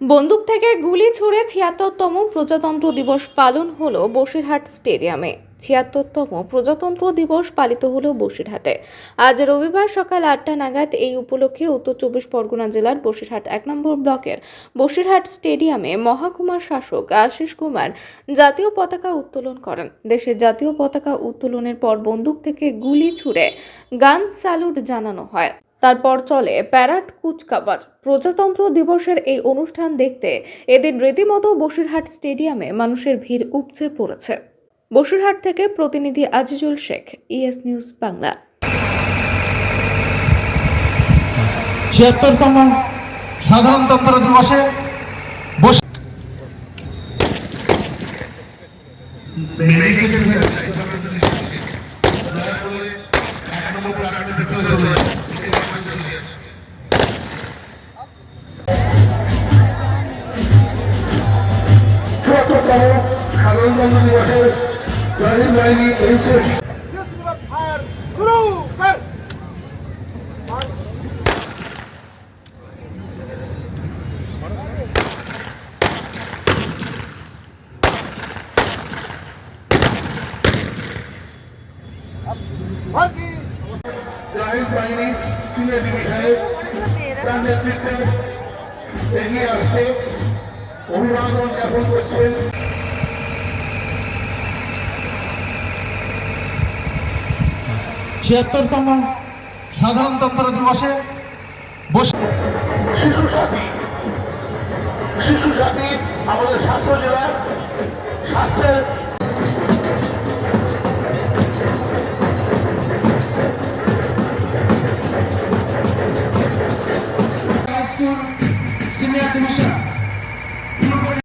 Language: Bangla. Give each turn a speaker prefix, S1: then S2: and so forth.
S1: বন্দুক থেকে গুলি ছুড়ে ৭৬তম প্রজাতন্ত্র দিবস পালন হলো বসিরহাট স্টেডিয়ামে। ৭৬তম প্রজাতন্ত্র দিবস পালিত হলো বসিরহাটে। আজ রবিবার সকাল ৮টা নাগাদ এই উপলক্ষে উত্তর চব্বিশ পরগনা জেলার বসিরহাট ১ নম্বর ব্লকের বসিরহাট স্টেডিয়ামে মহকুমার শাসক আশিস কুমার জাতীয় পতাকা উত্তোলন করেন। দেশের জাতীয় পতাকা উত্তোলনের পর বন্দুক থেকে গুলি ছুড়ে গান স্যালুট জানানো হয়। তারপর চলে প্যারাড কুচকাওয়াজ। প্রজাতন্ত্র দিবসের এই অনুষ্ঠান দেখতে এদিন রীতিমতো বসিরহাট স্টেডিয়ামে মানুষের ভিড় উপচে পড়েছে। বসিরহাট থেকে প্রতিনিধি আজিজুল শেখ, ইএস নিউজ বাংলা।
S2: ৭৬তম সাধারণতন্ত্র দিবসে সাধারণতন্ত্র দিবসের জাতীয় বাহিনী জাহিদ বাহিনী সিনিয়র ডিভিশনের তার নেতৃত্বে এগিয়ে আসছে, অভিবাদন জ্ঞাপন করছেন। ৭৬তম সাধারণতন্ত্র দিবসে শিশু সাথী আমাদের স্বাস্থ্য জেলার স্বাস্থ্যের সিনিয়র ডিভিশন